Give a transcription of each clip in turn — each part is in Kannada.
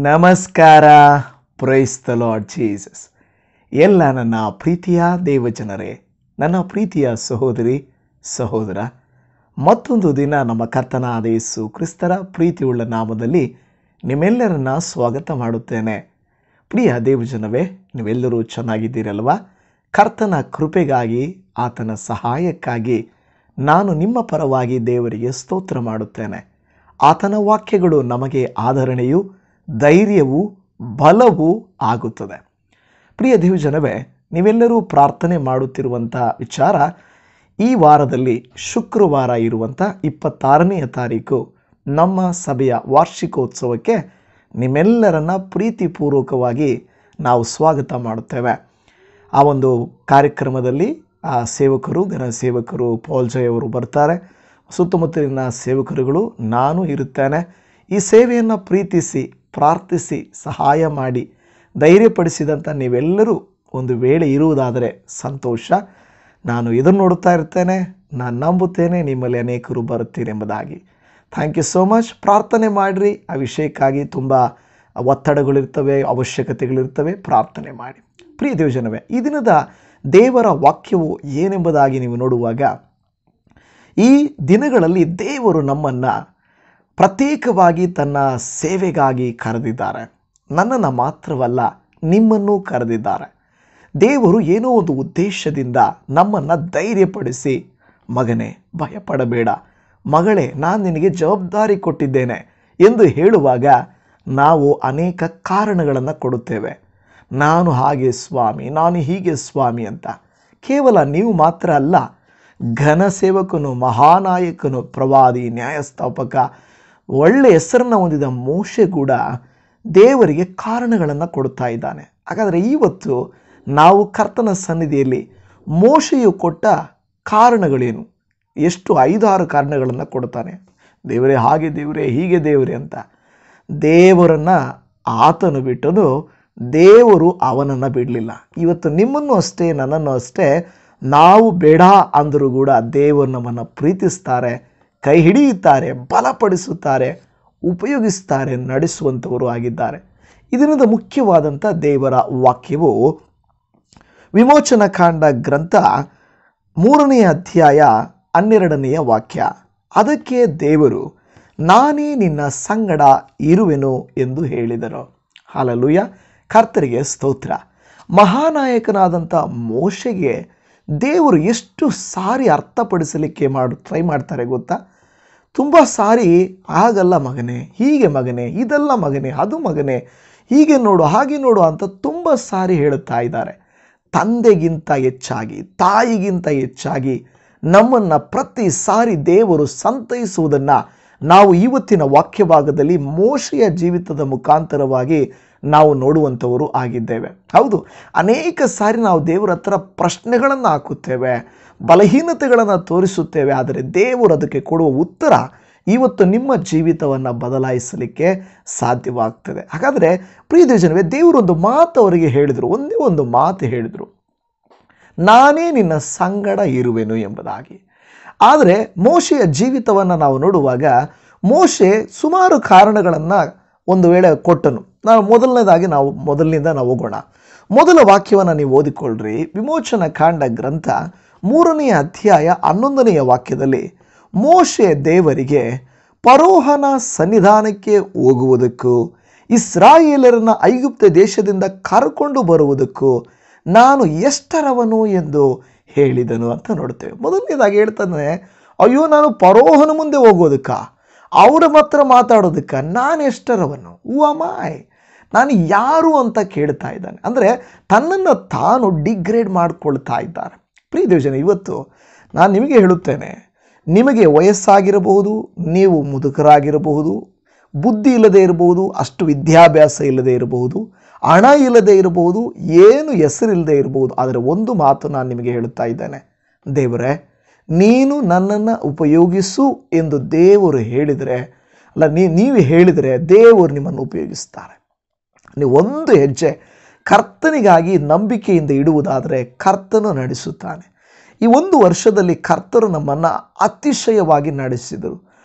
ನಮಸ್ಕಾರ. Praise the lord Jesus. ಎಲ್ಲ ನನ್ನ ಪ್ರೀತಿಯ ದೇವಜನರೇ, ನನ್ನ ಪ್ರೀತಿಯ ಸಹೋದರಿ ಸಹೋದರ, ಮತ್ತೊಂದು ದಿನ ನಮ್ಮ ಕರ್ತನಾದ ಯೇಸು ಕ್ರಿಸ್ತರ ಪ್ರೀತಿಯುಳ್ಳ ನಾಮದಲ್ಲಿ ನಿಮ್ಮೆಲ್ಲರನ್ನ ಸ್ವಾಗತ ಮಾಡುತ್ತೇನೆ. ಪ್ರಿಯ ದೇವಜನವೇ, ನೀವೆಲ್ಲರೂ ಚೆನ್ನಾಗಿದ್ದೀರಲ್ವಾ? ಕರ್ತನ ಕೃಪೆಗಾಗಿ, ಆತನ ಸಹಾಯಕ್ಕಾಗಿ ನಾನು ನಿಮ್ಮ ಪರವಾಗಿ ದೇವರಿಗೆ ಸ್ತೋತ್ರ ಮಾಡುತ್ತೇನೆ. ಆತನ ವಾಕ್ಯಗಳು ನಮಗೆ ಆಧರಣೆಯು, ಧೈರ್ಯವೂ ಬಲವೂ ಆಗುತ್ತದೆ. ಪ್ರಿಯ ದೇವಜನವೇ, ನೀವೆಲ್ಲರೂ ಪ್ರಾರ್ಥನೆ ಮಾಡುತ್ತಿರುವಂಥ ವಿಚಾರ, ಈ ವಾರದಲ್ಲಿ ಶುಕ್ರವಾರ ಇರುವಂಥ 26ನೇ ತಾರೀಕು ನಮ್ಮ ಸಭೆಯ ವಾರ್ಷಿಕೋತ್ಸವಕ್ಕೆ ನಿಮ್ಮೆಲ್ಲರನ್ನ ಪ್ರೀತಿಪೂರ್ವಕವಾಗಿ ನಾವು ಸ್ವಾಗತ ಮಾಡುತ್ತೇವೆ. ಆ ಒಂದು ಕಾರ್ಯಕ್ರಮದಲ್ಲಿ ಸೇವಕರು, ಘನ ಸೇವಕರು ಪೌಲ್ ಜಯ್ ಅವರು ಬರ್ತಾರೆ. ಸುತ್ತಮುತ್ತಲಿನ ಸೇವಕರುಗಳು, ನಾನು ಇರುತ್ತೇನೆ. ಈ ಸೇವೆಯನ್ನು ಪ್ರೀತಿಸಿ, ಪ್ರಾರ್ಥಿಸಿ, ಸಹಾಯ ಮಾಡಿ ಧೈರ್ಯಪಡಿಸಿದಂಥ ನೀವೆಲ್ಲರೂ ಒಂದು ವೇಳೆ ಇರುವುದಾದರೆ ಸಂತೋಷ. ನಾನು ಇದನ್ನು ನೋಡುತ್ತಾ ಇರ್ತೇನೆ, ನಾನು ನಂಬುತ್ತೇನೆ ನಿಮ್ಮಲ್ಲಿ ಅನೇಕರು ಬರುತ್ತೀರೆಂಬುದಾಗಿ. Thank you so much. ಪ್ರಾರ್ಥನೆ ಮಾಡಿರಿ. ಆ ವಿಷಯಕ್ಕಾಗಿ ತುಂಬ ಒತ್ತಡಗಳಿರ್ತವೆ, ಅವಶ್ಯಕತೆಗಳಿರ್ತವೆ. ಪ್ರಾರ್ಥನೆ ಮಾಡಿ. ಪ್ರಿಯ ದೇವಜನವೇ, ಈ ದಿನದ ದೇವರ ವಾಕ್ಯವು ಏನೆಂಬುದಾಗಿ ನೀವು ನೋಡುವಾಗ, ಈ ದಿನಗಳಲ್ಲಿ ದೇವರು ನಮ್ಮನ್ನು ಪ್ರತ್ಯೇಕವಾಗಿ ತನ್ನ ಸೇವೆಗಾಗಿ ಕರೆದಿದ್ದಾರೆ. ನನ್ನನ್ನು ಮಾತ್ರವಲ್ಲ, ನಿಮ್ಮನ್ನು ಕರೆದಿದ್ದಾರೆ. ದೇವರು ಏನೋ ಒಂದು ಉದ್ದೇಶದಿಂದ ನಮ್ಮನ್ನು ಧೈರ್ಯಪಡಿಸಿ, ಮಗನೇ ಭಯಪಡಬೇಡ, ಮಗಳೇ ನಾನು ನಿನಗೆ ಜವಾಬ್ದಾರಿ ಕೊಟ್ಟಿದ್ದೇನೆ ಎಂದು ಹೇಳುವಾಗ ನಾವು ಅನೇಕ ಕಾರಣಗಳನ್ನು ಕೊಡುತ್ತೇವೆ. ನಾನು ಹಾಗೆ ಸ್ವಾಮಿ, ನಾನು ಹೀಗೆ ಸ್ವಾಮಿ ಅಂತ. ಕೇವಲ ನೀವು ಮಾತ್ರ ಅಲ್ಲ, ಘನ ಸೇವಕನು, ಮಹಾನಾಯಕನು, ಪ್ರವಾದಿ, ನ್ಯಾಯಸ್ಥಾಪಕ, ಒಳ್ಳೆ ಹೆಸರನ್ನು ಹೊಂದಿದ ಮೋಶೆ ಕೂಡ ದೇವರಿಗೆ ಕಾರಣಗಳನ್ನು ಕೊಡ್ತಾ ಇದ್ದಾನೆ. ಹಾಗಾದರೆ ಇವತ್ತು ನಾವು ಕರ್ತನ ಸನ್ನಿಧಿಯಲ್ಲಿ ಮೋಶೆಯು ಕೊಟ್ಟ ಕಾರಣಗಳೇನು? ಎಷ್ಟು 5-6 ಕಾರಣಗಳನ್ನು ಕೊಡ್ತಾನೆ. ದೇವರೇ ಹಾಗೆ, ದೇವರೇ ಹೀಗೆ, ದೇವರೇ ಅಂತ. ದೇವರನ್ನು ಆತನು ಬಿಟ್ಟನು, ದೇವರು ಅವನನ್ನು ಬಿಡಲಿಲ್ಲ. ಇವತ್ತು ನಿಮ್ಮನ್ನು ಅಷ್ಟೇ, ನನ್ನನ್ನು ಅಷ್ಟೇ, ನಾವು ಬೇಡ ಅಂದರೂ ಕೂಡ ದೇವರು ನಮ್ಮನ್ನು ಪ್ರೀತಿಸ್ತಾರೆ, ಕೈ ಹಿಡಿಯುತ್ತಾರೆ, ಬಲಪಡಿಸುತ್ತಾರೆ, ಉಪಯೋಗಿಸ್ತಾರೆ, ನಡೆಸುವಂಥವರು ಆಗಿದ್ದಾರೆ. ಇದರಿಂದ ಮುಖ್ಯವಾದಂಥ ದೇವರ ವಾಕ್ಯವು ವಿಮೋಚನಾ ಕಾಂಡ ಗ್ರಂಥ 3ನೇ ಅಧ್ಯಾಯ 12ನೇ ವಾಕ್ಯ. ಅದಕ್ಕೆ ದೇವರು, ನಾನೇ ನಿನ್ನ ಸಂಗಡ ಇರುವೆನು ಎಂದು ಹೇಳಿದನು. ಹಲ್ಲೆಲೂಯಾ, ಕರ್ತರಿಗೆ ಸ್ತೋತ್ರ. ಮಹಾನಾಯಕನಾದಂಥ ಮೋಶೆಗೆ ದೇವರು ಎಷ್ಟು ಸಾರಿ ಅರ್ಥಪಡಿಸಲಿಕ್ಕೆ ಟ್ರೈ ಮಾಡ್ತಾರೆ ಗೊತ್ತಾ? ತುಂಬ ಸಾರಿ ಆಗಲ್ಲ ಮಗನೇ, ಹೀಗೆ ಮಗನೇ, ಇದಲ್ಲ ಮಗನೇ, ಅದು ಮಗನೇ, ಹೀಗೆ ನೋಡು, ಹಾಗೆ ನೋಡು ಅಂತ ತುಂಬ ಸಾರಿ ಹೇಳುತ್ತಾ ಇದ್ದಾರೆ. ತಂದೆಗಿಂತ ಹೆಚ್ಚಾಗಿ, ತಾಯಿಗಿಂತ ಹೆಚ್ಚಾಗಿ ನಮ್ಮನ್ನು ಪ್ರತಿ ಸಾರಿ ದೇವರು ಸಂತೈಸುವುದನ್ನು ನಾವು ಇವತ್ತಿನ ವಾಕ್ಯ ಭಾಗದಲ್ಲಿ ಮೋಶೆಯ ಜೀವಿತದ ಮುಖಾಂತರವಾಗಿ ನಾವು ನೋಡುವಂಥವರು ಆಗಿದ್ದೇವೆ. ಹೌದು, ಅನೇಕ ಸಾರಿ ನಾವು ದೇವರ ಹತ್ರ ಪ್ರಶ್ನೆಗಳನ್ನು ಹಾಕುತ್ತೇವೆ, ಬಲಹೀನತೆಗಳನ್ನು ತೋರಿಸುತ್ತೇವೆ. ಆದರೆ ದೇವರು ಅದಕ್ಕೆ ಕೊಡುವ ಉತ್ತರ ಇವತ್ತು ನಿಮ್ಮ ಜೀವಿತವನ್ನು ಬದಲಾಯಿಸಲಿಕ್ಕೆ ಸಾಧ್ಯವಾಗ್ತದೆ. ಹಾಗಾದರೆ ಪ್ರಿಯ ದೇವಜನವೇ, ದೇವರೊಂದು ಮಾತು ಅವರಿಗೆ ಹೇಳಿದರು, ಒಂದೇ ಒಂದು ಮಾತು ಹೇಳಿದರು, ನಾನೇ ನಿನ್ನ ಸಂಗಡ ಇರುವೆನು ಎಂಬುದಾಗಿ. ಆದರೆ ಮೋಶೆಯ ಜೀವಿತವನ್ನು ನಾವು ನೋಡುವಾಗ ಮೋಶೆ ಸುಮಾರು ಕಾರಣಗಳನ್ನು ಒಂದು ವೇಳೆ ಕೊಟ್ಟನು. ನಾವು ಮೊದಲನಿಂದ ನಾವು ಹೋಗೋಣ. ಮೊದಲ ವಾಕ್ಯವನ್ನು ನೀವು ಓದಿಕೊಳ್ಳ್ರಿ. ವಿಮೋಚನಾ ಕಾಂಡ ಗ್ರಂಥ 3ನೇ ಅಧ್ಯಾಯ 11ನೇ ವಾಕ್ಯದಲ್ಲಿ, ಮೋಶೆ ದೇವರಿಗೆ, ಫರೋಹನ ಸನ್ನಿಧಾನಕ್ಕೆ ಹೋಗುವುದಕ್ಕೂ ಇಸ್ರಾಯೇಲರನ್ನ ಐಗುಪ್ತ ದೇಶದಿಂದ ಕರ್ಕೊಂಡು ಬರುವುದಕ್ಕೂ ನಾನು ಎಷ್ಟರವನು ಎಂದು ಹೇಳಿದನು ಅಂತ ನೋಡ್ತೇವೆ. ಮೊದಲನೇದಾಗಿ ಹೇಳ್ತಾನೆ, ಅಯ್ಯೋ ನಾನು ಫರೋಹನ ಮುಂದೆ ಹೋಗೋದಕ್ಕ, ಅವರ ಮಾತ್ರ ಮಾತಾಡೋದಕ್ಕೆ ನಾನು ಎಷ್ಟರವನು, ಉವಮಾಯ್, ನಾನು ಯಾರು ಅಂತ ಕೇಳ್ತಾ ಇದ್ದಾನೆ. ಅಂದರೆ ತನ್ನನ್ನು ತಾನು ಡಿಗ್ರೇಡ್ ಮಾಡಿಕೊಳ್ತಾ ಇದ್ದಾರೆ. ಪ್ರಿಯ ದೇವಜನ, ಇವತ್ತು ನಾನು ನಿಮಗೆ ಹೇಳುತ್ತೇನೆ, ನಿಮಗೆ ವಯಸ್ಸಾಗಿರಬಹುದು, ನೀವು ಮುದುಕರಾಗಿರಬಹುದು, ಬುದ್ಧಿ ಇಲ್ಲದೆ ಇರಬಹುದು, ಅಷ್ಟು ವಿದ್ಯಾಭ್ಯಾಸ ಇಲ್ಲದೆ ಇರಬಹುದು, ಹಣ ಇಲ್ಲದೆ ಇರಬಹುದು, ಏನು ಹೆಸರಿಲ್ಲದೆ ಇರಬಹುದು. ಆದರೆ ಒಂದು ಮಾತು ನಾನು ನಿಮಗೆ ಹೇಳುತ್ತಾ ಇದ್ದೇನೆ, ದೇವರೇ ನೀನು ನನ್ನನ್ನು ಉಪಯೋಗಿಸು ಎಂದು ದೇವರು ಹೇಳಿದರೆ, ಅಲ್ಲ ನೀವು ಹೇಳಿದರೆ ದೇವರು ನಿಮ್ಮನ್ನು ಉಪಯೋಗಿಸ್ತಾರೆ. ನೀವು ಒಂದು ಹೆಜ್ಜೆ ಕರ್ತನಿಗಾಗಿ ನಂಬಿಕೆಯಿಂದ ಇಡುವುದಾದರೆ ಕರ್ತನು ನಡೆಸುತ್ತಾನೆ. ಈ ಒಂದು ವರ್ಷದಲ್ಲಿ ಕರ್ತರು ನಮ್ಮನ್ನು ಅತಿಶಯವಾಗಿ ನಡೆಸಿದರು.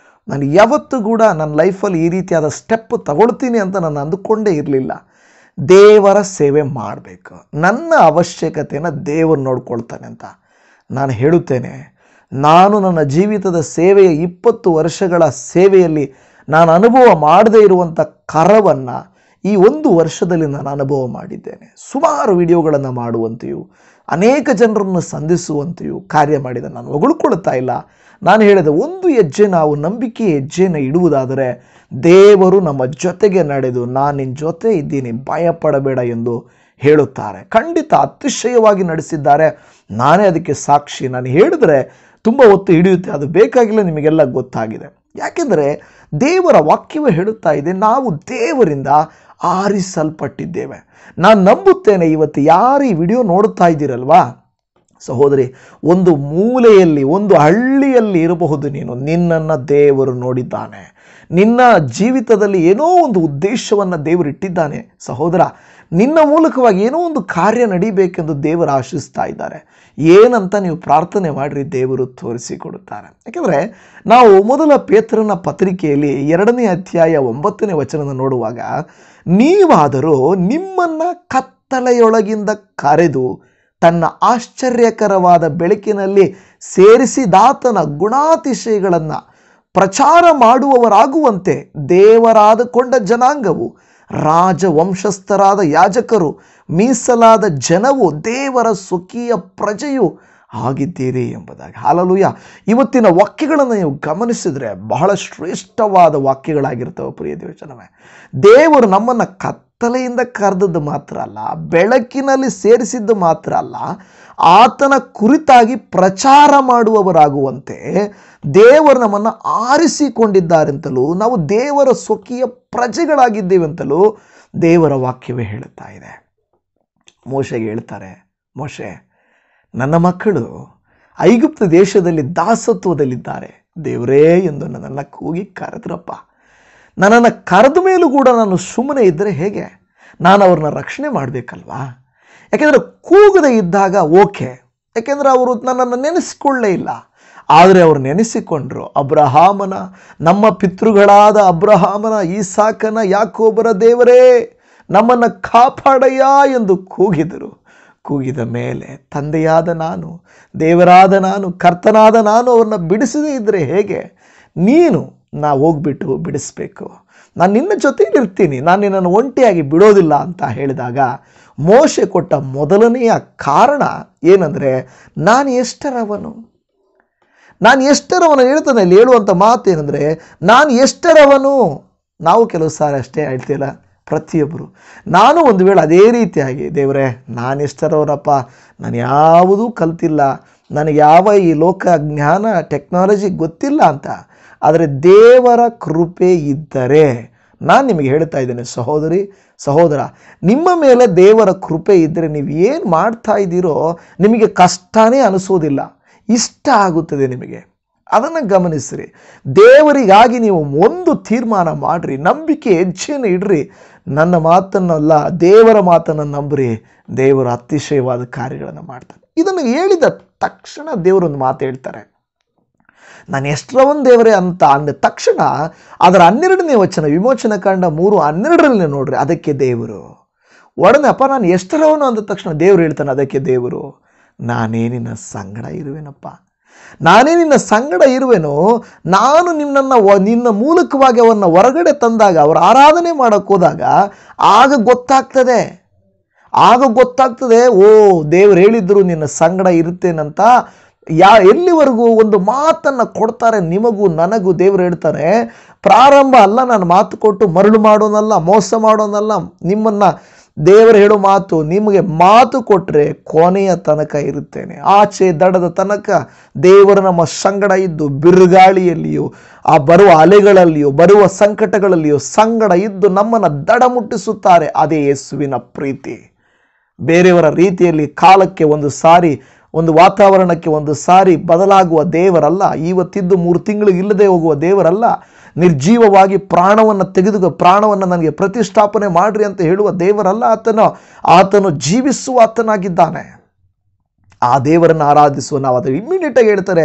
ನಾನು ಯಾವತ್ತೂ ಕೂಡ ನನ್ನ ಲೈಫಲ್ಲಿ ಈ ರೀತಿಯಾದ ಸ್ಟೆಪ್ ತಗೊಳ್ತೀನಿ ಅಂತ ನಾನು ಅಂದುಕೊಂಡೇ ಇರಲಿಲ್ಲ. ದೇವರ ಸೇವೆ ಮಾಡಬೇಕು, ನನ್ನ ಅವಶ್ಯಕತೆಯನ್ನು ದೇವರು ನೋಡ್ಕೊಳ್ತಾನೆ ಅಂತ ನಾನು ಹೇಳುತ್ತೇನೆ. ನಾನು ನನ್ನ ಜೀವಿತದ ಸೇವೆಯ 20 ವರ್ಷಗಳ ಸೇವೆಯಲ್ಲಿ ನಾನು ಅನುಭವ ಮಾಡದೇ ಇರುವಂಥ ಕರವನ್ನು ಈ 1 ವರ್ಷದಲ್ಲಿ ನಾನು ಅನುಭವ ಮಾಡಿದ್ದೇನೆ. ಸುಮಾರು ವಿಡಿಯೋಗಳನ್ನು ಮಾಡುವಂತೆಯೂ ಅನೇಕ ಜನರನ್ನು ಸಂಧಿಸುವಂತೆಯೂ ಕಾರ್ಯ ಮಾಡಿದ ನಾನು ಹೊಗಳ್ಕೊಳ್ತಾ ಇಲ್ಲ. ನಾನು ಹೇಳಿದ ಒಂದು ಹೆಜ್ಜೆ ನಾವು ನಂಬಿಕೆ ಹೆಜ್ಜೆಯನ್ನು ಇಡುವುದಾದರೆ ದೇವರು ನಮ್ಮ ಜೊತೆಗೆ ನಡೆದು ನಾನು ನಿನ್ನ ಜೊತೆ ಇದ್ದೀನಿ, ಭಯಪಡಬೇಡ ಎಂದು ಹೇಳುತ್ತಾರೆ. ಖಂಡಿತ ಅತಿಶಯವಾಗಿ ನಡೆಸಿದ್ದಾರೆ. ನಾನೇ ಅದಕ್ಕೆ ಸಾಕ್ಷಿ. ನಾನು ಹೇಳಿದ್ರೆ ತುಂಬ ಹೊತ್ತು ಹಿಡಿಯುತ್ತೆ, ಅದು ಬೇಕಾಗಿಲ್ಲ, ನಿಮಗೆಲ್ಲ ಗೊತ್ತಾಗಿದೆ. ಯಾಕೆಂದರೆ ದೇವರ ವಾಕ್ಯವೇ ಹೇಳುತ್ತಾ ಇದೆ, ನಾವು ದೇವರಿಂದ ಆರಿಸಲ್ಪಟ್ಟಿದ್ದೇವೆ. ನಾನು ನಂಬುತ್ತೇನೆ ಇವತ್ತು ಯಾರು ಈ ವಿಡಿಯೋ ನೋಡ್ತಾ ಇದ್ದೀರಲ್ವಾ ಸಹೋದರಿ, ಒಂದು ಮೂಲೆಯಲ್ಲಿ ಒಂದು ಹಳ್ಳಿಯಲ್ಲಿ ಇರಬಹುದು, ನಿನ್ನನ್ನು ದೇವರು ನೋಡಿದ್ದಾನೆ. ನಿನ್ನ ಜೀವಿತದಲ್ಲಿ ಏನೋ ಒಂದು ಉದ್ದೇಶವನ್ನು ದೇವರು ಇಟ್ಟಿದ್ದಾನೆ ಸಹೋದರ. ನಿನ್ನ ಮೂಲಕವಾಗಿ ಏನೋ ಒಂದು ಕಾರ್ಯ ನಡೀಬೇಕೆಂದು ದೇವರು ಆಶಿಸ್ತಾ ಇದ್ದಾರೆ. ಏನಂತ ನೀವು ಪ್ರಾರ್ಥನೆ ಮಾಡಿರಿ, ದೇವರು ತೋರಿಸಿಕೊಡುತ್ತಾರೆ. ಯಾಕೆಂದರೆ ನಾವು ಮೊದಲ ಪೇತ್ರನ ಪತ್ರಿಕೆಯಲ್ಲಿ 2ನೇ ಅಧ್ಯಾಯ 9ನೇ ವಚನ ನೋಡುವಾಗ, ನೀವಾದರೂ ನಿಮ್ಮನ್ನು ಕತ್ತಲೆಯೊಳಗಿಂದ ಕರೆದು ತನ್ನ ಆಶ್ಚರ್ಯಕರವಾದ ಬೆಳಕಿನಲ್ಲಿ ಸೇರಿಸಿದಾತನ ಗುಣಾತಿಶಯಗಳನ್ನು ಪ್ರಚಾರ ಮಾಡುವವರಾಗುವಂತೆ ದೇವರಾದುಕೊಂಡ ಜನಾಂಗವು, ರಾಜವಂಶಸ್ಥರಾದ ಯಾಜಕರು, ಮೀಸಲಾದ ಜನವು, ದೇವರ ಸ್ವಕೀಯ ಪ್ರಜೆಯು ಆಗಿದ್ದೀರಿ ಎಂಬುದಾಗಿ. ಹಾಲೆಲೂಯಾ. ಇವತ್ತಿನ ವಾಕ್ಯಗಳನ್ನು ನೀವು ಗಮನಿಸಿದರೆ ಬಹಳ ಶ್ರೇಷ್ಠವಾದ ವಾಕ್ಯಗಳಾಗಿರ್ತವೆ ಪ್ರಿಯ ದೇವಜನವೇ. ದೇವರು ನಮ್ಮನ್ನು ಕತ್ತಲೆಯಿಂದ ಕರೆದದ್ದು ಮಾತ್ರ ಅಲ್ಲ, ಬೆಳಕಿನಲ್ಲಿ ಸೇರಿಸಿದ್ದು ಮಾತ್ರ ಅಲ್ಲ, ಆತನ ಕುರಿತಾಗಿ ಪ್ರಚಾರ ಮಾಡುವವರಾಗುವಂತೆ ದೇವರು ನಮ್ಮನ್ನು ಆರಿಸಿಕೊಂಡಿದ್ದಾರೆಂತಲೂ, ನಾವು ದೇವರ ಸ್ವಕೀಯ ಪ್ರಜೆಗಳಾಗಿದ್ದೇವೆಂತಲೂ ದೇವರ ವಾಕ್ಯವೇ ಹೇಳುತ್ತಾ ಇದೆ. ಮೋಶೆಗೆ ಹೇಳ್ತಾರೆ, ಮೋಶೆ, ನನ್ನ ಮಕ್ಕಳು ಐಗುಪ್ತ ದೇಶದಲ್ಲಿ ದಾಸತ್ವದಲ್ಲಿದ್ದಾರೆ, ದೇವರೇ ಎಂದು ನನ್ನನ್ನು ಕೂಗಿ ಕರೆದ್ರಪ್ಪ. ನನ್ನನ್ನು ಕರೆದ ಮೇಲೂ ಕೂಡ ನಾನು ಸುಮ್ಮನೆ ಇದ್ದರೆ ಹೇಗೆ? ನಾನು ಅವ್ರನ್ನ ರಕ್ಷಣೆ ಮಾಡಬೇಕಲ್ವಾ? ಯಾಕೆಂದರೆ ಕೂಗದೆ ಇದ್ದಾಗ ಓಕೆ, ಯಾಕೆಂದರೆ ಅವರು ನನ್ನನ್ನು ನೆನೆಸಿಕೊಳ್ಳೇ ಇಲ್ಲ. ಆದರೆ ಅವರು ನೆನೆಸಿಕೊಂಡ್ರು. ಅಬ್ರಹಾಮನ, ನಮ್ಮ ಪಿತೃಗಳಾದ ಅಬ್ರಹಾಮನ, ಈಸಾಕನ, ಯಾಕೋಬರ ದೇವರೇ ನಮ್ಮನ್ನು ಕಾಪಾಡಯ್ಯ ಎಂದು ಕೂಗಿದರು. ಕೂಗಿದ ಮೇಲೆ ತಂದೆಯಾದ ನಾನು, ದೇವರಾದ ನಾನು, ಕರ್ತನಾದ ನಾನು ಅವ್ರನ್ನ ಬಿಡಿಸದೇ ಇದ್ದರೆ ಹೇಗೆ? ನೀನು ಹೋಗ್ಬಿಟ್ಟು ಬಿಡಿಸ್ಬೇಕು, ನಾನು ನಿನ್ನ ಜೊತೆಯಲ್ಲಿ ಇರ್ತೀನಿ, ನಾನು ನಿನ್ನನ್ನು ಒಂಟಿಯಾಗಿ ಬಿಡೋದಿಲ್ಲ ಅಂತ ಹೇಳಿದಾಗ ಮೋಶೆ ಕೊಟ್ಟ ಮೊದಲನೆಯ ಕಾರಣ ಏನಂದರೆ, ನಾನು ಎಷ್ಟರವನು ಹೇಳ್ತಾನೆ. ಅಲ್ಲಿ ಹೇಳುವಂಥ ಮಾತು ಏನಂದರೆ, ನಾನು ಎಷ್ಟರವನು. ನಾವು ಕೆಲವು ಸಾರಿ ಅಷ್ಟೇ ಹೇಳ್ತೀವಲ್ಲ, ಪ್ರತಿಯೊಬ್ಬರು. ನಾನು ಒಂದು ವೇಳೆ ಅದೇ ರೀತಿಯಾಗಿ, ದೇವರೇ ನಾನು ಎಷ್ಟರವನಪ್ಪ, ನಾನು ಯಾವುದೂ ಕಲ್ತಿಲ್ಲ, ನನಗೆ ಯಾವ ಈ ಲೋಕ ಜ್ಞಾನ ಟೆಕ್ನಾಲಜಿ ಗೊತ್ತಿಲ್ಲ ಅಂತ. ಆದರೆ ದೇವರ ಕೃಪೆ ಇದ್ದರೆ, ನಾನು ನಿಮಗೆ ಹೇಳ್ತಾ ಇದ್ದೇನೆ ಸಹೋದರಿ ಸಹೋದರ, ನಿಮ್ಮ ಮೇಲೆ ದೇವರ ಕೃಪೆ ಇದ್ದರೆ ನೀವು ಏನು ಮಾಡ್ತಾ ಇದ್ದೀರೋ ನಿಮಗೆ ಕಷ್ಟನೇ ಅನಿಸೋದಿಲ್ಲ, ಇಷ್ಟ ಆಗುತ್ತದೆ ನಿಮಗೆ. ಅದನ್ನು ಗಮನಿಸ್ರಿ. ದೇವರಿಗಾಗಿ ನೀವು ಒಂದು ತೀರ್ಮಾನ ಮಾಡಿರಿ, ನಂಬಿಕೆ ಹೆಜ್ಜೆಯನ್ನು ಇಡ್ರಿ. ನನ್ನ ಮಾತನ್ನಲ್ಲ, ದೇವರ ಮಾತನ್ನು ನಂಬ್ರಿ, ದೇವರು ಅತಿಶಯವಾದ ಕಾರ್ಯಗಳನ್ನು ಮಾಡ್ತಾನೆ. ಇದನ್ನು ಹೇಳಿದ ತಕ್ಷಣ ದೇವರೊಂದು ಮಾತು ಹೇಳ್ತಾರೆ, ನಾನು ಎಷ್ಟರವನ್ ದೇವರೇ ಅಂತ ಅಂದ ತಕ್ಷಣ ಅದರ 12ನೇ ವಚನ, ವಿಮೋಚನಾ ಕಾಂಡ 3:12 ನೋಡ್ರಿ. ಅದಕ್ಕೆ ದೇವರು ಒಡನೆ, ಅಪ್ಪ ನಾನು ಎಷ್ಟರವನು ಅಂದ ತಕ್ಷಣ ದೇವರು ಹೇಳ್ತಾನೆ, ಅದಕ್ಕೆ ದೇವರು, ನಾನೇ ನಿನ್ನ ಸಂಗಡ ಇರುವೆನಪ್ಪ, ನಾನೇ ನಿನ್ನ ಸಂಗಡ ಇರುವೆನು. ನಾನು ನಿನ್ನ ಮೂಲಕವಾಗಿ ಅವನ್ನ ಹೊರಗಡೆ ತಂದಾಗ, ಅವರ ಆರಾಧನೆ ಮಾಡೋಕ್ಕೆ ಹೋದಾಗ ಆಗ ಗೊತ್ತಾಗ್ತದೆ, ಓ ದೇವರು ಹೇಳಿದ್ರು ನಿನ್ನ ಸಂಗಡ ಇರುತ್ತೇನಂತ. ಎಲ್ಲಿವರೆಗೂ ಒಂದು ಮಾತನ್ನು ಕೊಡ್ತಾರೆ ನಿಮಗೂ ನನಗೂ. ದೇವರು ಹೇಳ್ತಾರೆ, ಪ್ರಾರಂಭ ಅಲ್ಲ ನಾನು ಮಾತು ಕೊಟ್ಟು ಮರಳು ಮಾಡೋನಲ್ಲ, ಮೋಸ ಮಾಡೋನಲ್ಲ. ನಿಮ್ಮನ್ನು ದೇವರು ಹೇಳೋ ಮಾತು, ನಿಮಗೆ ಮಾತು ಕೊಟ್ಟರೆ ಕೊನೆಯ ತನಕ ಇರುತ್ತೇನೆ, ಆಚೆ ದಡದ ತನಕ ದೇವರು ನಮ್ಮ ಸಂಗಡ ಇದ್ದು, ಬಿರುಗಾಳಿಯಲ್ಲಿಯೂ ಬರುವ ಅಲೆಗಳಲ್ಲಿಯೂ ಬರುವ ಸಂಕಟಗಳಲ್ಲಿಯೂ ಸಂಗಡ ಇದ್ದು ನಮ್ಮನ್ನು ದಡ ಮುಟ್ಟಿಸುತ್ತಾರೆ. ಅದೇ ಯೇಸುವಿನ ಪ್ರೀತಿ. ಬೇರೆಯವರ ರೀತಿಯಲ್ಲಿ ಕಾಲಕ್ಕೆ ಒಂದು ಸಾರಿ, ಒಂದು ವಾತಾವರಣಕ್ಕೆ ಒಂದು ಸಾರಿ ಬದಲಾಗುವ ದೇವರಲ್ಲ. ಇವತ್ತಿದ್ದು 3 ತಿಂಗಳಿಗೆ ಇಲ್ಲದೆ ಹೋಗುವ ದೇವರಲ್ಲ. ನಿರ್ಜೀವವಾಗಿ ಪ್ರಾಣವನ್ನು ನನಗೆ ಪ್ರತಿಷ್ಠಾಪನೆ ಮಾಡ್ರಿ ಅಂತ ಹೇಳುವ ದೇವರಲ್ಲ. ಆತನು ಜೀವಿಸುವ ಆತನಾಗಿದ್ದಾನೆ. ಆ ದೇವರನ್ನು ಆರಾಧಿಸುವ ನಾವು. ಅದು ಇಮ್ಮಿಡಿಯೇಟಾಗಿ ಹೇಳ್ತಾರೆ,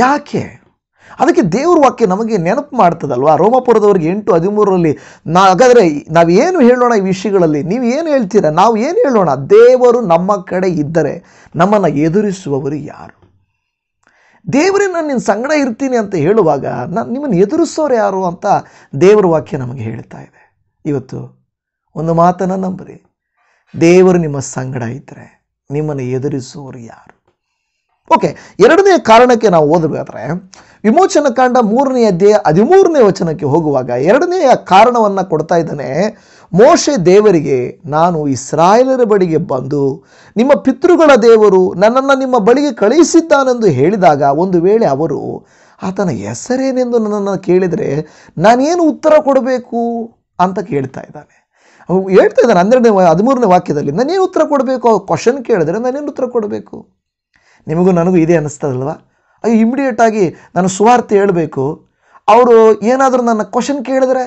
ಯಾಕೆ ಅದಕ್ಕೆ ದೇವ್ರ ವಾಕ್ಯ ನಮಗೆ ನೆನಪು ಮಾಡ್ತದಲ್ವಾ. ರೋಮಾಪುರದವ್ರಿಗೆ 8:13 ಹಾಗಾದರೆ ನಾವೇನು ಹೇಳೋಣ ಈ ವಿಷಯಗಳಲ್ಲಿ? ನೀವು ಏನು ಹೇಳ್ತೀರಾ? ನಾವು ಏನು ಹೇಳೋಣ? ದೇವರು ನಮ್ಮ ಕಡೆ ಇದ್ದರೆ ನಮ್ಮನ್ನು ಎದುರಿಸುವವರು ಯಾರು? ದೇವರೇ ನಾನು ನಿನ್ನ ಸಂಗಡ ಇರ್ತೀನಿ ಅಂತ ಹೇಳುವಾಗ ನಿಮ್ಮನ್ನು ಎದುರಿಸೋರು ಯಾರು ಅಂತ ದೇವರ ವಾಕ್ಯ ನಮಗೆ ಹೇಳ್ತಾ ಇದೆ. ಇವತ್ತು ಒಂದು ಮಾತನ್ನು ನಂಬ್ರಿ, ದೇವರು ನಿಮ್ಮ ಸಂಗಡ ಇದ್ದರೆ ನಿಮ್ಮನ್ನು ಎದುರಿಸುವವರು ಯಾರು? ಓಕೆ, ಎರಡನೇ ಕಾರಣಕ್ಕೆ ನಾವು ಓದಬೇಕಾದ್ರೆ ವಿಮೋಚನ ಕಾಂಡ 3ನೇ ಅಧ್ಯಾಯ 13ನೇ ವಚನಕ್ಕೆ ಹೋಗುವಾಗ ಎರಡನೆಯ ಕಾರಣವನ್ನು ಕೊಡ್ತಾ ಇದ್ದಾನೆ. ಮೋಶೆ ದೇವರಿಗೆ, ನಾನು ಇಸ್ರಾಯೇಲರ ಬಳಿಗೆ ಬಂದು ನಿಮ್ಮ ಪಿತೃಗಳ ದೇವರು ನನ್ನನ್ನು ನಿಮ್ಮ ಬಳಿಗೆ ಕಳುಹಿಸಿದ್ದಾನೆಂದು ಹೇಳಿದಾಗ ಒಂದು ವೇಳೆ ಅವರು ಆತನ ಹೆಸರೇನೆಂದು ನನ್ನನ್ನು ಕೇಳಿದರೆ ನಾನೇನು ಉತ್ತರ ಕೊಡಬೇಕು ಅಂತ ಕೇಳ್ತಾ ಇದ್ದಾನೆ. ಹೇಳ್ತಾ ಇದ್ದಾನೆ 13ನೇ ವಾಕ್ಯದಲ್ಲಿ, ನಾನೇನು ಉತ್ತರ ಕೊಡಬೇಕು? ಕ್ವಶನ್ ಕೇಳಿದ್ರೆ ನಾನೇನು ಉತ್ತರ ಕೊಡಬೇಕು? ನಿಮಗೂ ನನಗೂ ಇದೇ ಅನ್ನಿಸ್ತದಲ್ವ? ಇಮಿಡಿಯೇಟಾಗಿ ನಾನು ಸುವಾರ್ತೆ ಹೇಳಬೇಕು, ಅವರು ಏನಾದರೂ ನನ್ನ ಕ್ವಶನ್ ಕೇಳಿದ್ರೆ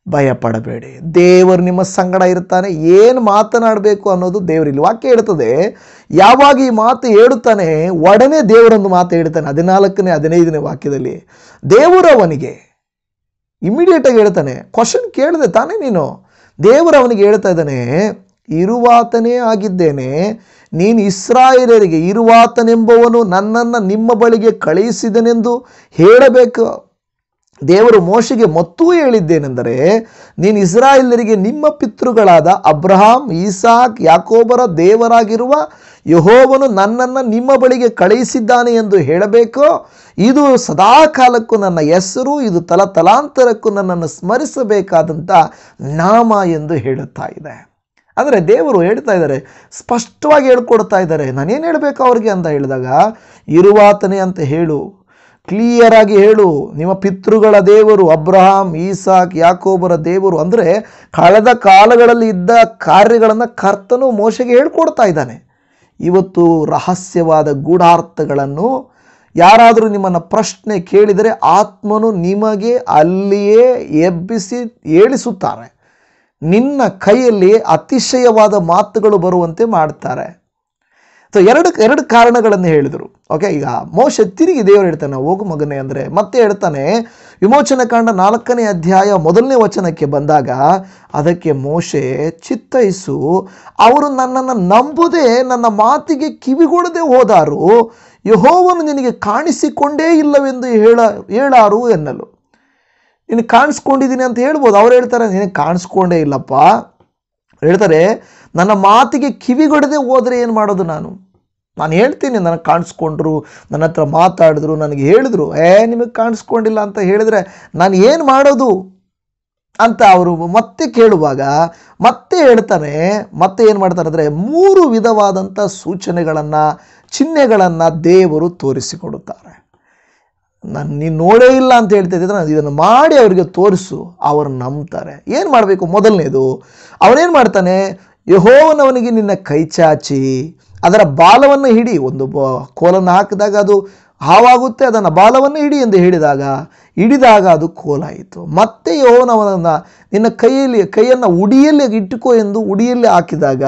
ಭಯ ಪಡಬೇಡಿ, ದೇವರು ನಿಮ್ಮ ಸಂಗಡ ಇರ್ತಾನೆ. ಏನು ಮಾತನಾಡಬೇಕು ಅನ್ನೋದು ದೇವರಿಲ್ಲ. ವಾಕ್ಯ ಹೇಳ್ತದೆ, ಯಾವಾಗ ಈ ಮಾತು ಹೇಳುತ್ತಾನೆ ಒಡನೆ ದೇವರೊಂದು ಮಾತು ಹೇಳ್ತಾನೆ. 14ನೇ 15ನೇ ವಾಕ್ಯದಲ್ಲಿ ದೇವರು ಅವನಿಗೆ ಇಮಿಡಿಯೇಟಾಗಿ ಹೇಳ್ತಾನೆ. ಕ್ವಶನ್ ಕೇಳಿದೆ ತಾನೇ ನೀನು? ದೇವರು ಅವನಿಗೆ ಹೇಳ್ತಾ ಇದ್ದಾನೆ, ಇರುವಾತನೇ ಆಗಿದ್ದೇನೆ, ನೀನು ಇಸ್ರಾಯೇಲರಿಗೆ ಇರುವಾತನೆಂಬವನು ನನ್ನನ್ನು ನಿಮ್ಮ ಬಳಿಗೆ ಕಳುಹಿಸಿದನೆಂದು ಹೇಳಬೇಕು. ದೇವರು ಮೋಶೆಗೆ ಮತ್ತೂ ಹೇಳಿದ್ದೇನೆಂದರೆ, ನೀನು ಇಸ್ರಾಯೇಲರಿಗೆ ನಿಮ್ಮ ಪಿತೃಗಳಾದ ಅಬ್ರಹಾಂ, ಈಸಾಕ್, ಯಾಕೋಬರ ದೇವರಾಗಿರುವ ಯೆಹೋವನು ನನ್ನನ್ನು ನಿಮ್ಮ ಬಳಿಗೆ ಕಳುಹಿಸಿದ್ದಾನೆ ಎಂದು ಹೇಳಬೇಕು. ಇದು ಸದಾಕಾಲಕ್ಕೂ ನನ್ನ ಹೆಸರು, ಇದು ತಲಾಂತರಕ್ಕೂ ನನ್ನನ್ನು ಸ್ಮರಿಸಬೇಕಾದಂಥ ನಾಮ ಎಂದು ಹೇಳುತ್ತಾ ಇದೆ. ಅಂದರೆ ದೇವರು ಹೇಳ್ತಾ ಇದ್ದಾರೆ, ಸ್ಪಷ್ಟವಾಗಿ ಹೇಳ್ಕೊಡ್ತಾ ಇದ್ದಾರೆ. ನಾನೇನು ಹೇಳಬೇಕು ಅವ್ರಿಗೆ ಅಂತ ಹೇಳಿದಾಗ, ಇರುವಾತನೇ ಅಂತ ಹೇಳು, ಕ್ಲಿಯರ್ ಆಗಿ ಹೇಳು. ನಿಮ್ಮ ಪಿತೃಗಳ ದೇವರು ಅಬ್ರಹಾಂ, ಈಸಾಕ್, ಯಾಕೋಬರ ದೇವರು. ಅಂದರೆ ಕಳೆದ ಕಾಲಗಳಲ್ಲಿ ಇದ್ದ ಕಾರ್ಯಗಳನ್ನು ಕರ್ತನು ಮೋಶೆಗೆ ಹೇಳ್ಕೊಡ್ತಾ ಇದ್ದಾನೆ. ಇವತ್ತು ರಹಸ್ಯವಾದ ಗೂಢಾರ್ಥಗಳನ್ನು ಯಾರಾದರೂ ನಿಮ್ಮನ್ನು ಪ್ರಶ್ನೆ ಕೇಳಿದರೆ ಆತ್ಮನು ನಿಮಗೆ ಅಲ್ಲಿಯೇ ಎಬ್ಬಿಸಿ ಹೇಳಿಸುತ್ತಾರೆ. ನಿನ್ನ ಕೈಯಲ್ಲಿ ಅತಿಶಯವಾದ ಮಾತುಗಳು ಬರುವಂತೆ ಮಾಡ್ತಾರೆ. ಸೊ ಎರಡು ಕಾರಣಗಳನ್ನು ಹೇಳಿದರು. ಓಕೆ, ಈಗ ಮೋಶೆ ತಿರುಗಿ ದೇವರು ಹೇಳ್ತಾನೆ, ಹೋಗು ಮಗನೇ ಅಂದರೆ ಮತ್ತೆ ಹೇಳ್ತಾನೆ. ವಿಮೋಚನ ಕಾಂಡ 4ನೇ ಅಧ್ಯಾಯ 1ನೇ ವಚನಕ್ಕೆ ಬಂದಾಗ ಅದಕ್ಕೆ ಮೋಶೆ, ಚಿತ್ತೈಸು, ಅವರು ನನ್ನನ್ನು ನಂಬುದೇ ನನ್ನ ಮಾತಿಗೆ ಕಿವಿಗೊಡದೆ ಹೋದಾರು, ಯೆಹೋವನು ನಿನಗೆ ಕಾಣಿಸಿಕೊಂಡೇ ಇಲ್ಲವೆಂದು ಹೇಳಾರು ಎನ್ನಲು. ನಿನಗೆ ಕಾಣಿಸ್ಕೊಂಡಿದ್ದೀನಿ ಅಂತ ಹೇಳ್ಬೋದು. ಅವ್ರು ಹೇಳ್ತಾರೆ, ನಿನಗೆ ಕಾಣಿಸ್ಕೊಂಡೇ ಇಲ್ಲಪ್ಪ. ಹೇಳ್ತಾರೆ, ನನ್ನ ಮಾತಿಗೆ ಕಿವಿಗೊಡದೆ ಹೋದರೆ ಏನು ಮಾಡೋದು? ನಾನು ಹೇಳ್ತೀನಿ, ನನಗೆ ಕಾಣಿಸ್ಕೊಂಡ್ರು, ನನ್ನ ಹತ್ರ ಮಾತಾಡಿದ್ರು, ನನಗೆ ಹೇಳಿದ್ರು, ನಿಮಗೆ ಕಾಣಿಸ್ಕೊಂಡಿಲ್ಲ ಅಂತ ಹೇಳಿದರೆ ನಾನು ಏನು ಮಾಡೋದು ಅಂತ ಅವರು ಮತ್ತೆ ಕೇಳುವಾಗ ಮತ್ತೆ ಹೇಳ್ತಾನೆ. ಮತ್ತೆ ಏನು ಮಾಡ್ತಾರೆ ಅಂದರೆ 3 ವಿಧವಾದಂಥ ಸೂಚನೆಗಳನ್ನು, ಚಿಹ್ನೆಗಳನ್ನು ದೇವರು ತೋರಿಸಿಕೊಡುತ್ತಾರೆ. ನೀನು ನೋಡೇ ಇಲ್ಲ ಅಂತ ಹೇಳ್ತಿದ್ದರೆ ನಾನು ಇದನ್ನು ಮಾಡಿ ಅವರಿಗೆ ತೋರಿಸು, ಅವರು ನಂಬ್ತಾರೆ. ಏನು ಮಾಡಬೇಕು? ಮೊದಲನೇದು, ಅವನೇನು ಮಾಡ್ತಾನೆ, ಯೆಹೋವನವನಿಗೆ ನಿನ್ನ ಕೈ ಚಾಚಿ ಅದರ ಬಾಲವನ್ನು ಹಿಡಿ. ಒಂದು ಕೋಲನ್ನು ಹಾಕಿದಾಗ ಅದು ಹಾವಾಗುತ್ತೆ, ಅದನ್ನು ಬಾಲವನ್ನು ಹಿಡಿ ಎಂದು ಹಿಡಿದಾಗ ಅದು ಕೋಲಾಯಿತು. ಮತ್ತೆ ಯೆಹೋವನವನನ್ನು ನಿನ್ನ ಕೈಯನ್ನು ಉಡಿಯಲ್ಲಿ ಇಟ್ಟುಕೋ ಎಂದು ಉಡಿಯಲ್ಲಿ ಹಾಕಿದಾಗ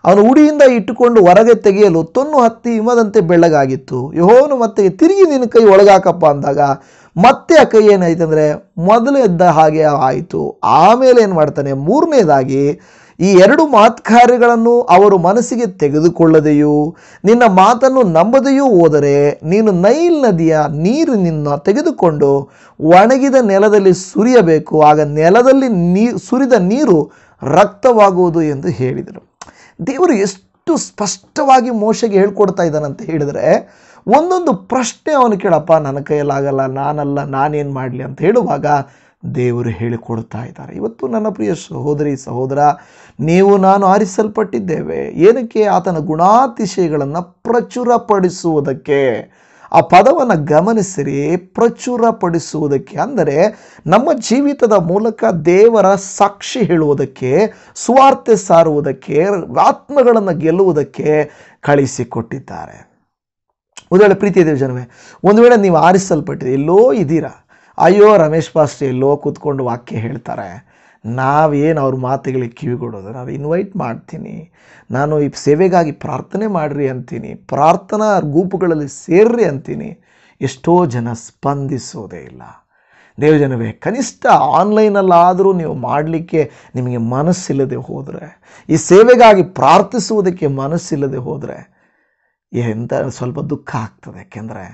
ಅವನು ಉಡಿಯಿಂದ ಇಟ್ಟುಕೊಂಡು ಹೊರಗೆ ತೆಗೆಯಲು ತೊನ್ನು ಹತ್ತಿ ಹಿಮದಂತೆ ಬೆಳ್ಳಗಾಗಿತ್ತು. ಯೆಹೋವನು ಮತ್ತೆ ತಿರುಗಿ ನಿನ್ನ ಕೈ ಒಳಗಾಕಪ್ಪ ಅಂದಾಗ ಮತ್ತೆ ಆ ಕೈ ಏನಾಯ್ತು ಅಂದರೆ ಮೊದಲು ಎದ್ದ ಹಾಗೆ ಆಯಿತು. ಆಮೇಲೆ ಏನು ಮಾಡ್ತಾನೆ, 3ನೇದಾಗಿ ಈ 2 ಮಾತ್ಕಾರ್ಯಗಳನ್ನು ಅವರು ಮನಸ್ಸಿಗೆ ತೆಗೆದುಕೊಳ್ಳದೆಯೂ ನಿನ್ನ ಮಾತನ್ನು ನಂಬದೆಯೂ ಹೋದರೆ ನೀನು ನೈಲ್ ನದಿಯ ನೀರಿನಿಂದ ತೆಗೆದುಕೊಂಡು ಒಣಗಿದ ನೆಲದಲ್ಲಿ ಸುರಿಯಬೇಕು, ಆಗ ನೆಲದಲ್ಲಿ ಸುರಿದ ನೀರು ರಕ್ತವಾಗುವುದು ಎಂದು ಹೇಳಿದರು. ದೇವರು ಎಷ್ಟು ಸ್ಪಷ್ಟವಾಗಿ ಮೋಶೆಗೆ ಹೇಳ್ಕೊಡ್ತಾ ಇದ್ದಾನಂತ ಹೇಳಿದರೆ, ಒಂದೊಂದು ಪ್ರಶ್ನೆ ಅವನು ಕೇಳಪ್ಪ, ನನ್ನ ಕೈಯಲ್ಲಾಗಲ್ಲ, ನಾನೇನು ಮಾಡಲಿ ಅಂತ ಹೇಳುವಾಗ ದೇವರು ಹೇಳಿಕೊಡ್ತಾ ಇದ್ದಾರೆ. ಇವತ್ತು ನನ್ನ ಪ್ರಿಯ ಸಹೋದರಿ ಸಹೋದರ, ನೀವು ನಾನು ಆರಿಸಲ್ಪಟ್ಟಿದ್ದೇವೆ. ಏನಕ್ಕೆ? ಆತನ ಗುಣಾತಿಶಯಗಳನ್ನು ಪ್ರಚುರಪಡಿಸುವುದಕ್ಕೆ. ಆ ಪದವನ್ನು ಗಮನಿಸಿರಿ, ಪ್ರಚುರಪಡಿಸುವುದಕ್ಕೆ. ಅಂದರೆ ನಮ್ಮ ಜೀವಿತದ ಮೂಲಕ ದೇವರ ಸಾಕ್ಷಿ ಹೇಳುವುದಕ್ಕೆ, ಸುವಾರ್ತೆ ಸಾರುವುದಕ್ಕೆ, ಆತ್ಮಗಳನ್ನು ಗೆಲ್ಲುವುದಕ್ಕೆ ಕಳಿಸಿಕೊಟ್ಟಿದ್ದಾರೆ. ಒಂದು ವೇಳೆ ಪ್ರೀತಿಯ ದೇವಜನವೇ, ಒಂದು ವೇಳೆ ನೀವು ಆರಿಸಲ್ಪಟ್ಟಿದೆ, ಎಲ್ಲೋ ಇದ್ದೀರಾ, ಅಯ್ಯೋ ರಮೇಶ್ ಪಾಸ್ಟರ್ ಎಲ್ಲೋ ಕೂತ್ಕೊಂಡು ವಾಕ್ಯ ಹೇಳ್ತಾರೆ, ನಾವೇನು ಅವ್ರ ಮಾತುಗಳಿಗೆ ಕಿವಿಗೊಡೋದು? ನಾವು ಇನ್ವೈಟ್ ಮಾಡ್ತೀನಿ, ನಾನು ಈ ಸೇವೆಗಾಗಿ ಪ್ರಾರ್ಥನೆ ಮಾಡಿರಿ ಅಂತೀನಿ, ಪ್ರಾರ್ಥನಾ ಗುಂಪುಗಳಲ್ಲಿ ಸೇರ್ರಿ ಅಂತೀನಿ. ಎಷ್ಟೋ ಜನ ಸ್ಪಂದಿಸೋದೇ ಇಲ್ಲ. ದೇವಜನವೇ, ಕನಿಷ್ಠ ಆನ್ಲೈನಲ್ಲಾದರೂ ನೀವು ಮಾಡಲಿಕ್ಕೆ ನಿಮಗೆ ಮನಸ್ಸಿಲ್ಲದೆ ಹೋದರೆ, ಈ ಸೇವೆಗಾಗಿ ಪ್ರಾರ್ಥಿಸುವುದಕ್ಕೆ ಮನಸ್ಸಿಲ್ಲದೆ ಹೋದರೆ ಎಂಥ ಸ್ವಲ್ಪ ದುಃಖ ಆಗ್ತದೆ. ಯಾಕೆಂದರೆ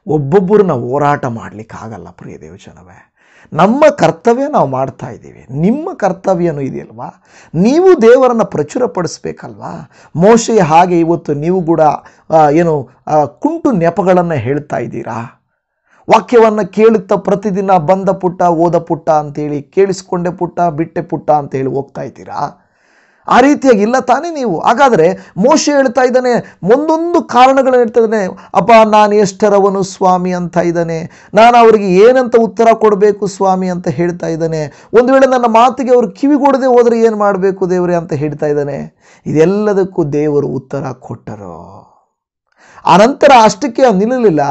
ಒಬ್ಬೊಬ್ಬರನ್ನ ಹೋರಾಟ ಮಾಡಲಿಕ್ಕಾಗಲ್ಲ. ಪ್ರಿಯ ದೇವಜನವೇ, ನಮ್ಮ ಕರ್ತವ್ಯ ನಾವು ಮಾಡ್ತಾ ಇದ್ದೀವಿ, ನಿಮ್ಮ ಕರ್ತವ್ಯನೂ ಇದೆಯಲ್ವಾ? ನೀವು ದೇವರನ್ನು ಪ್ರಚುರಪಡಿಸ್ಬೇಕಲ್ವಾ? ಮೋಶೆಯ ಹಾಗೆ ಇವತ್ತು ನೀವು ಕೂಡ ಕುಂಟು ನೆಪಗಳನ್ನು ಹೇಳ್ತಾ ಇದ್ದೀರಾ? ವಾಕ್ಯವನ್ನು ಕೇಳುತ್ತಾ ಪ್ರತಿದಿನ ಬಂದ ಪುಟ್ಟ ಓದ ಪುಟ್ಟ ಅಂತೇಳಿ, ಕೇಳಿಸ್ಕೊಂಡೆ ಪುಟ್ಟ ಬಿಟ್ಟೆ ಪುಟ್ಟ ಅಂತೇಳಿ ಹೋಗ್ತಾ ಇದ್ದೀರಾ? ಆ ರೀತಿಯಾಗಿ ಇಲ್ಲ ತಾನೇ ನೀವು? ಹಾಗಾದರೆ ಮೋಶೆ ಹೇಳ್ತಾ ಇದ್ದಾನೆ, ಒಂದೊಂದು ಕಾರಣಗಳನ್ನು ಹೇಳ್ತಾ ಇದ್ದಾನೆ. ಅಪ್ಪ, ನಾನು ಎಷ್ಟರವನು ಸ್ವಾಮಿ ಅಂತ ಇದ್ದಾನೆ, ನಾನು ಅವರಿಗೆ ಏನಂತ ಉತ್ತರ ಕೊಡಬೇಕು ಸ್ವಾಮಿ ಅಂತ ಹೇಳ್ತಾ ಇದ್ದಾನೆ. ಒಂದು ವೇಳೆ ನನ್ನ ಮಾತಿಗೆ ಅವರು ಕಿವಿಗೊಡದೆ ಹೋದರೆ ಏನು ಮಾಡಬೇಕು ದೇವರೇ ಅಂತ ಹೇಳ್ತಾ ಇದ್ದಾನೆ. ಇದೆಲ್ಲದಕ್ಕೂ ದೇವರು ಉತ್ತರ ಕೊಟ್ಟರು. ಆನಂತರ ಅಷ್ಟಕ್ಕೆ ನಿಲ್ಲಲಿಲ್ಲ.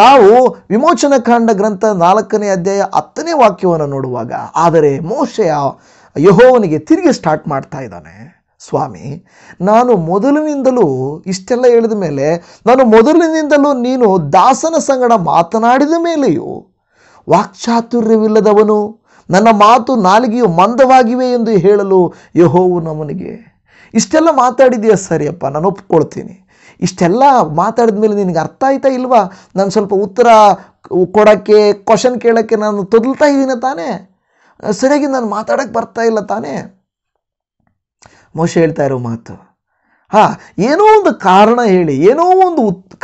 ನಾವು ವಿಮೋಚನಕಾಂಡ ಗ್ರಂಥ 4ನೇ ಅಧ್ಯಾಯ 10ನೇ ವಾಕ್ಯವನ್ನು ನೋಡುವಾಗ, ಆದರೆ ಮೋಶೆಯ ಯೆಹೋವನಿಗೆ ತಿರುಗಿ ಸ್ಟಾರ್ಟ್ ಮಾಡ್ತಾ ಇದ್ದಾನೆ, ಸ್ವಾಮಿ, ನಾನು ಮೊದಲಿನಿಂದಲೂ ಇಷ್ಟೆಲ್ಲ ಹೇಳಿದ ಮೇಲೆ, ನಾನು ಮೊದಲಿನಿಂದಲೂ ನೀನು ದಾಸನ ಸಂಗಡ ಮಾತನಾಡಿದ ಮೇಲೆಯೂ ವಾಕ್ಚಾತುರ್ಯವಿಲ್ಲದವನು, ನನ್ನ ಮಾತು ನಾಲಿಗೆಯು ಮಂದವಾಗಿವೆ ಎಂದು ಹೇಳಲು ಯೆಹೋವನು ಅವನಿಗೆ. ಇಷ್ಟೆಲ್ಲ ಮಾತಾಡಿದೆಯಾ? ಸರಿಯಪ್ಪ, ನಾನು ಒಪ್ಕೊಳ್ತೀನಿ. ಇಷ್ಟೆಲ್ಲ ಮಾತಾಡಿದ ಮೇಲೆ ನಿನಗೆ ಅರ್ಥ ಆಯ್ತಾ ಇಲ್ವಾ? ನಾನು ಸ್ವಲ್ಪ ಉತ್ತರ ಕೊಡೋಕ್ಕೆ, ಕ್ವಶನ್ ಕೇಳೋಕ್ಕೆ ನಾನು ತೊದಲ್ತಾ ಇದ್ದೀನಿ ತಾನೇ? ಸರಿಯಾಗಿ ನಾನು ಮಾತಾಡೋಕ್ಕೆ ಬರ್ತಾ ಇಲ್ಲ ತಾನೇ? ಮೋಶೆ ಹೇಳ್ತಾ ಇರೋ ಮಾತು, ಏನೋ ಒಂದು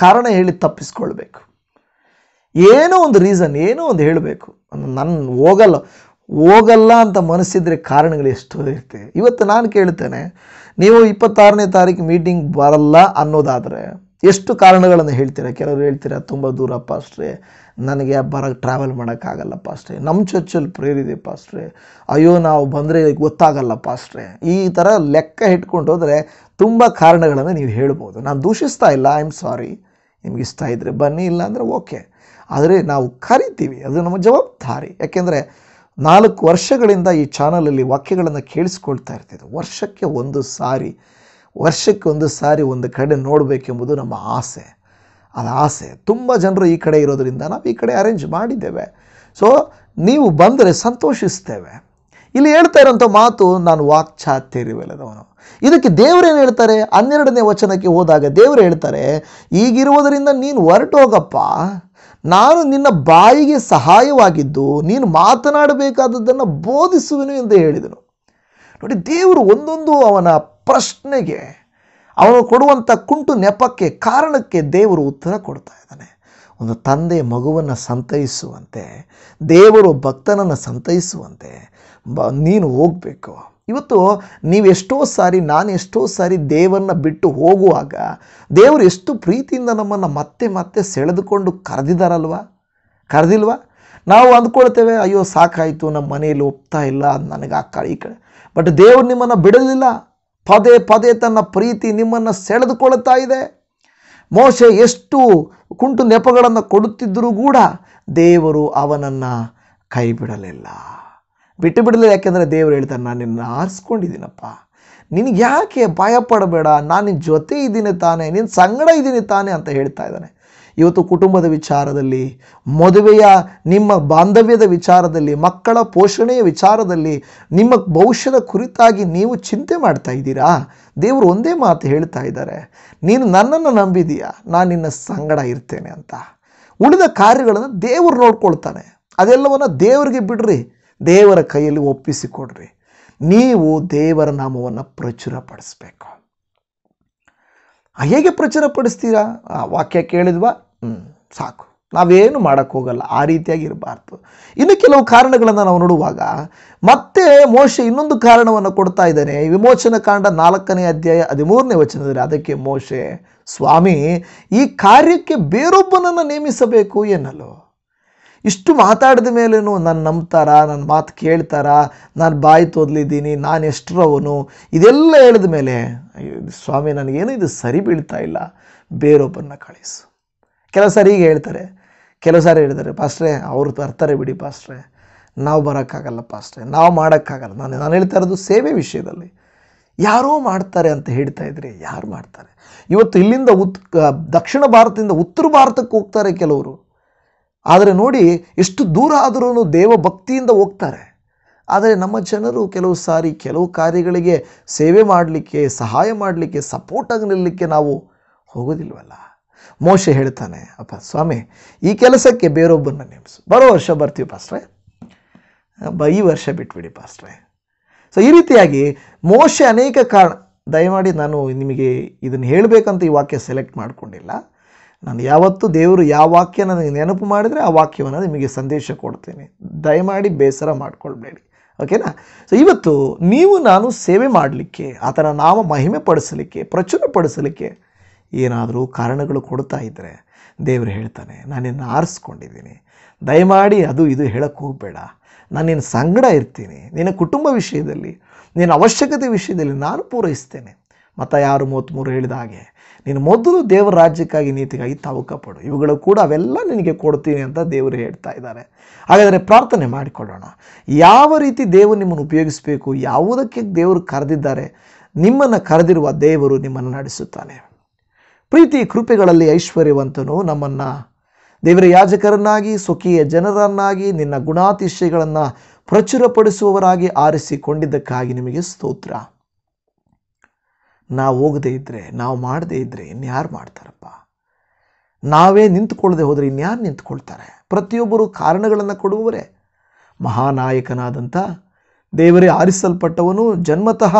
ಕಾರಣ ಹೇಳಿ ತಪ್ಪಿಸ್ಕೊಳ್ಬೇಕು. ಏನೋ ಒಂದು ರೀಸನ್, ಏನೋ ಒಂದು ಹೇಳಬೇಕು. ನನ್ನ ಹೋಗಲ್ಲ ಅಂತ ಮನಸ್ಸಿದ್ರೆ ಕಾರಣಗಳು ಎಷ್ಟೋ ಇರ್ತವೆ. ಇವತ್ತು ನಾನು ಕೇಳ್ತೇನೆ, ನೀವು 26ನೇ ತಾರೀಕು ಮೀಟಿಂಗ್ ಬರಲ್ಲ ಅನ್ನೋದಾದರೆ ಎಷ್ಟು ಕಾರಣಗಳನ್ನು ಹೇಳ್ತೀರಾ? ಕೆಲವರು ಹೇಳ್ತೀರಾ, ತುಂಬ ದೂರ ಪಾಸ್ಟ್ರೆ, ನನಗೆ ಟ್ರಾವೆಲ್ ಮಾಡೋಕ್ಕಾಗಲ್ಲ ಪಾಸ್ಟ್ರೆ, ನಮ್ಮ ಚರ್ಚಲ್ಲಿ ಪ್ರೇಯರ್ ಇದೆ ಪಾಸ್ಟ್ರೆ, ಅಯ್ಯೋ ನಾವು ಬಂದರೆ ಗೊತ್ತಾಗಲ್ಲ ಪಾಸ್ಟ್ರೆ. ಈ ಥರ ಲೆಕ್ಕ ಇಟ್ಕೊಂಡು ಹೋದರೆ ತುಂಬ ಕಾರಣಗಳನ್ನು ನೀವು ಹೇಳ್ಬೋದು. ನಾನು ದೂಷಿಸ್ತಾ ಇಲ್ಲ, ಐ ಆಮ್ ಸಾರಿ. ನಿಮ್ಗೆ ಇಷ್ಟ ಇದ್ದರೆ ಬನ್ನಿ, ಇಲ್ಲ ಅಂದರೆ ಓಕೆ. ಆದರೆ ನಾವು ಕರಿತೀವಿ, ಅದು ನಮ್ಮ ಜವಾಬ್ದಾರಿ. ಯಾಕೆಂದರೆ 4 ವರ್ಷಗಳಿಂದ ಈ ಚಾನಲಲ್ಲಿ ವಾಕ್ಯಗಳನ್ನು ಕೇಳಿಸ್ಕೊಳ್ತಾ ಇರ್ತಿದ್ದೆ. ವರ್ಷಕ್ಕೆ ಒಂದು ಸಾರಿ ಒಂದು ಕಡೆ ನೋಡಬೇಕೆಂಬುದು ನಮ್ಮ ಆಸೆ. ಅದು ಆಸೆ ತುಂಬ ಜನರು ಈ ಕಡೆ ಇರೋದರಿಂದ ನಾವು ಈ ಕಡೆ ಅರೇಂಜ್ ಮಾಡಿದ್ದೇವೆ. ಸೊ ನೀವು ಬಂದರೆ ಸಂತೋಷಿಸ್ತೇವೆ. ಇಲ್ಲಿ ಹೇಳ್ತಾ ಇರೋಂಥ ಮಾತು, ನಾನು ವಾಕ್ಚಾತುರ್ಯವಿಲ್ಲದವನು. ಇದಕ್ಕೆ ದೇವರೇನು ಹೇಳ್ತಾರೆ? 12ನೇ ವಚನಕ್ಕೆ ಹೋದಾಗ ದೇವರು ಹೇಳ್ತಾರೆ, ಈಗಿರುವುದರಿಂದ ನೀನು ಹೊರಟು ಹೋಗಪ್ಪ, ನಾನು ನಿನ್ನ ಬಾಯಿಗೆ ಸಹಾಯವಾಗಿದ್ದು ನೀನು ಮಾತನಾಡಬೇಕಾದದ್ದನ್ನು ಬೋಧಿಸುವೆನು ಎಂದು ಹೇಳಿದನು. ನೋಡಿ, ದೇವರು ಒಂದೊಂದು ಅವನ ಪ್ರಶ್ನೆಗೆ, ಅವನು ಕೊಡುವಂಥ ಕುಂಟು ನೆಪಕ್ಕೆ, ಕಾರಣಕ್ಕೆ ದೇವರು ಉತ್ತರ ಕೊಡ್ತಾ ಇದ್ದಾನೆ. ಒಂದು ತಂದೆ ಮಗುವನ್ನು ಸಂತೈಸುವಂತೆ, ದೇವರು ಭಕ್ತನನ್ನು ಸಂತೈಸುವಂತೆ ನೀನು ಹೋಗಬೇಕು. ಇವತ್ತು ನಾನು ಎಷ್ಟೋ ಸಾರಿ ದೇವರನ್ನ ಬಿಟ್ಟು ಹೋಗುವಾಗ ದೇವರು ಎಷ್ಟು ಪ್ರೀತಿಯಿಂದ ನಮ್ಮನ್ನು ಮತ್ತೆ ಸೆಳೆದುಕೊಂಡು ಕರೆದಿಲ್ವಾ? ನಾವು ಅಂದ್ಕೊಳ್ತೇವೆ, ಅಯ್ಯೋ ಸಾಕಾಯಿತು, ನಮ್ಮ ಮನೆಯಲ್ಲಿ ಒಪ್ತಾ ಇಲ್ಲ, ನನಗೆ ಆ ಕಡೆ ಈ ಕಡೆ. ಬಟ್ ದೇವರು ನಿಮ್ಮನ್ನು ಬಿಡಲಿಲ್ಲ. ಪದೇ ತನ್ನ ಪ್ರೀತಿ ನಿಮ್ಮನ್ನು ಸೆಳೆದುಕೊಳ್ತಾ ಇದೆ. ಮೋಶೆ ಎಷ್ಟು ಕುಂಟು ನೆಪಗಳನ್ನು ಕೊಡುತ್ತಿದ್ದರೂ ಕೂಡ ದೇವರು ಅವನನ್ನು ಕೈ ಬಿಡಲಿಲ್ಲ, ಬಿಟ್ಟು ಬಿಡಲಿಲ್ಲ. ಯಾಕೆಂದರೆ ದೇವರು ಹೇಳ್ತಾರೆ, ನಾನು ನಿನ್ನ ಆರಿಸ್ಕೊಂಡಿದ್ದೀನಪ್ಪ, ನಿನಗೆ ಯಾಕೆ ಭಯಪಡಬೇಡ, ನಾನು ನಿನ್ನ ಜೊತೆ ಇದ್ದೀನಿ ತಾನೆ, ನಿನ್ನ ಸಂಗಡ ಇದ್ದೀನಿ ತಾನೆ ಅಂತ ಹೇಳ್ತಾ ಇದ್ದಾನೆ. ಇವತ್ತು ಕುಟುಂಬದ ವಿಚಾರದಲ್ಲಿ, ಮದುವೆಯ ನಿಮ್ಮ ಬಾಂಧವ್ಯದ ವಿಚಾರದಲ್ಲಿ, ಮಕ್ಕಳ ಪೋಷಣೆಯ ವಿಚಾರದಲ್ಲಿ, ನಿಮ್ಮ ಭವಿಷ್ಯದ ಕುರಿತಾಗಿ ನೀವು ಚಿಂತೆ ಮಾಡ್ತಾ ಇದ್ದೀರಾ? ದೇವರು ಒಂದೇ ಮಾತು ಹೇಳ್ತಾ ಇದ್ದಾರೆ, ನೀನು ನನ್ನನ್ನು ನಂಬಿದೀಯಾ, ನಾನು ನಿನ್ನ ಸಂಗಡ ಇರ್ತೇನೆ ಅಂತ. ಉಳಿದ ಕಾರ್ಯಗಳನ್ನು ದೇವರು ನೋಡ್ಕೊಳ್ತಾನೆ. ಅದೆಲ್ಲವನ್ನು ದೇವರಿಗೆ ಬಿಡ್ರಿ, ದೇವರ ಕೈಯಲ್ಲಿ ಒಪ್ಪಿಸಿಕೊಡ್ರಿ. ನೀವು ದೇವರ ನಾಮವನ್ನು ಪ್ರಚುರಪಡಿಸ್ಬೇಕು. ಹೇಗೆ ಪ್ರಚುರಪಡಿಸ್ತೀರಾ? ವಾಕ್ಯ ಕೇಳಿದ್ವಾ, ಸಾಕು, ನಾವೇನು ಮಾಡೋಕ್ಕೋಗಲ್ಲ. ಆ ರೀತಿಯಾಗಿ ಇರಬಾರ್ದು. ಇನ್ನು ಕೆಲವು ಕಾರಣಗಳನ್ನು ನಾವು ನೋಡುವಾಗ ಮತ್ತೆ ಮೋಶೆ ಇನ್ನೊಂದು ಕಾರಣವನ್ನು ಕೊಡ್ತಾ ಇದ್ದಾನೆ. ವಿಮೋಚನಕಾಂಡ 4ನೇ ಅಧ್ಯಾಯ 13ನೇ ವಚನದಲ್ಲಿ ಅದಕ್ಕೆ ಮೋಶೆ, ಸ್ವಾಮಿ, ಈ ಕಾರ್ಯಕ್ಕೆ ಬೇರೊಬ್ಬನನ್ನು ನೇಮಿಸಬೇಕು ಎನ್ನಲು. ಇಷ್ಟು ಮಾತಾಡಿದ ಮೇಲೇನು ನಾನು ನಂಬ್ತಾರ, ನನ್ನ ಮಾತು ಕೇಳ್ತಾರ, ನಾನು ಬಾಯಿ ತೋದಲಿದ್ದೀನಿ, ನಾನು ಎಷ್ಟರವನು, ಇದೆಲ್ಲ ಹೇಳಿದ ಮೇಲೆ, ಸ್ವಾಮಿ ನನಗೇನು ಇದು ಸರಿ ಬೀಳ್ತಾ ಇಲ್ಲ, ಬೇರೊಬ್ಬರನ್ನ ಕಳಿಸು. ಕೆಲವು ಸಾರಿ ಹೀಗೆ ಹೇಳ್ತಾರೆ, ಕೆಲವು ಸಾರಿ ಹೇಳ್ತಾರೆ, ಪಾಸ್ಟ್ರೆ ಅವರು ತರ್ತಾರೆ ಬಿಡಿ ಪಾಸ್ಟ್ರೆ, ನಾವು ಬರೋಕ್ಕಾಗಲ್ಲ ಪಾಸ್ಟ್ರೆ, ನಾವು ಮಾಡೋಕ್ಕಾಗಲ್ಲ. ನಾನು ಹೇಳ್ತಾ ಇರೋದು ಸೇವೆ ವಿಷಯದಲ್ಲಿ. ಯಾರೋ ಮಾಡ್ತಾರೆ ಅಂತ ಹೇಳ್ತಾ ಇದ್ರಿ, ಯಾರು ಮಾಡ್ತಾರೆ? ಇವತ್ತು ಇಲ್ಲಿಂದ ದಕ್ಷಿಣ ಭಾರತದಿಂದ ಉತ್ತರ ಭಾರತಕ್ಕೆ ಹೋಗ್ತಾರೆ ಕೆಲವರು. ಆದರೆ ನೋಡಿ, ಎಷ್ಟು ದೂರ ಆದರೂ ದೇವ ಭಕ್ತಿಯಿಂದ ಹೋಗ್ತಾರೆ. ಆದರೆ ನಮ್ಮ ಜನರು ಕೆಲವು ಸಾರಿ ಕೆಲವು ಕಾರ್ಯಗಳಿಗೆ ಸೇವೆ ಮಾಡಲಿಕ್ಕೆ, ಸಹಾಯ ಮಾಡಲಿಕ್ಕೆ, ಸಪೋರ್ಟಾಗಿ ನಿಲ್ಲಲಿಕ್ಕೆ ನಾವು ಹೋಗೋದಿಲ್ವಲ್ಲ. ಮೋಶೆ ಹೇಳ್ತಾನೆ, ಅಪ್ಪ ಸ್ವಾಮಿ, ಈ ಕೆಲಸಕ್ಕೆ ಬೇರೊಬ್ಬರನ್ನ ನೇಮಿಸು. ಬರೋ ವರ್ಷ ಬರ್ತೀವಿ ಪಾಸ್ಟ್ರೆ, ಈ ವರ್ಷ ಬಿಟ್ಬಿಡಿ ಪಾಸ್ಟ್ರೆ. ಸೊ ಈ ರೀತಿಯಾಗಿ ಮೋಶೆ ಅನೇಕ ಕಾರಣ, ದಯಮಾಡಿ ನಾನು ನಿಮಗೆ ಇದನ್ನು ಹೇಳಬೇಕಂತ ಈ ವಾಕ್ಯ ಸೆಲೆಕ್ಟ್ ಮಾಡಿಕೊಂಡಿಲ್ಲ. ನಾನು ಯಾವತ್ತೂ ದೇವರು ಯಾವ ವಾಕ್ಯ ನನಗೆ ನೆನಪು ಮಾಡಿದರೆ ಆ ವಾಕ್ಯವನ್ನು ನಿಮಗೆ ಸಂದೇಶ ಕೊಡ್ತೇನೆ. ದಯಮಾಡಿ ಬೇಸರ ಮಾಡಿಕೊಳ್ಬೇಡಿ, ಓಕೆನಾ. ಸೊ ಇವತ್ತು ನೀವು ನಾನು ಸೇವೆ ಮಾಡಲಿಕ್ಕೆ, ಆತನ ನಾಮ ಮಹಿಮೆ ಪಡಿಸಲಿಕ್ಕೆ, ಪ್ರಚುರಪಡಿಸಲಿಕ್ಕೆ ಏನಾದರೂ ಕಾರಣಗಳು ಕೊಡ್ತಾ ಇದ್ದರೆ ದೇವರು ಹೇಳ್ತಾನೆ, ನಾನು ನಿನ್ನ ಆರಿಸ್ಕೊಂಡಿದ್ದೀನಿ, ದಯಮಾಡಿ ಅದು ಇದು ಹೇಳಕ್ಕೆ ಹೋಗಬೇಡ, ನಾನು ನಿನ್ನ ಸಂಗಡ ಇರ್ತೀನಿ, ನಿನ್ನ ಕುಟುಂಬ ವಿಷಯದಲ್ಲಿ, ನಿನ್ನ ಅವಶ್ಯಕತೆ ವಿಷಯದಲ್ಲಿ ನಾನು ಪೂರೈಸ್ತೇನೆ. ಮತ್ತು 6:33 ಹೇಳಿದ ಹಾಗೆ, ನೀನು ಮೊದಲು ದೇವರ ರಾಜ್ಯಕ್ಕಾಗಿ ನೀತಿಗಾಗಿ ತವಕಪಡು, ಇವುಗಳು ಕೂಡ ಅವೆಲ್ಲ ನಿನಗೆ ಕೊಡ್ತೀನಿ ಅಂತ ದೇವರು ಹೇಳ್ತಾ ಇದ್ದಾರೆ. ಹಾಗಾದರೆ ಪ್ರಾರ್ಥನೆ ಮಾಡಿಕೊಳ್ಳೋಣ. ಯಾವ ರೀತಿ ದೇವರು ನಿಮ್ಮನ್ನು ಉಪಯೋಗಿಸಬೇಕು, ಯಾವುದಕ್ಕೆ ದೇವರು ಕರೆದಿದ್ದಾರೆ, ನಿಮ್ಮನ್ನು ಕರೆದಿರುವ ದೇವರು ನಿಮ್ಮನ್ನು ನಡೆಸುತ್ತಾನೆ. ಪ್ರೀತಿ ಕೃಪೆಗಳಲ್ಲಿ ಐಶ್ವರ್ಯವಂತನು ನಮ್ಮನ್ನು ದೇವರ ಯಾಜಕರನ್ನಾಗಿ, ಸ್ವಕೀಯ ಜನರನ್ನಾಗಿ, ನಿನ್ನ ಗುಣಾತಿಶಯಗಳನ್ನು ಪ್ರಚುರಪಡಿಸುವವರಾಗಿ ಆರಿಸಿಕೊಂಡಿದ್ದಕ್ಕಾಗಿ ನಿಮಗೆ ಸ್ತೋತ್ರ. ನಾವು ಹೋಗದೇ ಇದ್ದರೆ, ನಾವು ಮಾಡದೇ ಇದ್ದರೆ ಇನ್ಯಾರು ಮಾಡ್ತಾರಪ್ಪ? ನಾವೇ ನಿಂತುಕೊಳ್ಳದೆ ಹೋದರೆ ಇನ್ಯಾರು ನಿಂತುಕೊಳ್ತಾರೆ? ಪ್ರತಿಯೊಬ್ಬರು ಕಾರಣಗಳನ್ನು ಕೊಡುವವರೇ. ಮಹಾನಾಯಕನಾದಂಥ ದೇವರೇ ಆರಿಸಲ್ಪಟ್ಟವನು, ಜನ್ಮತಃ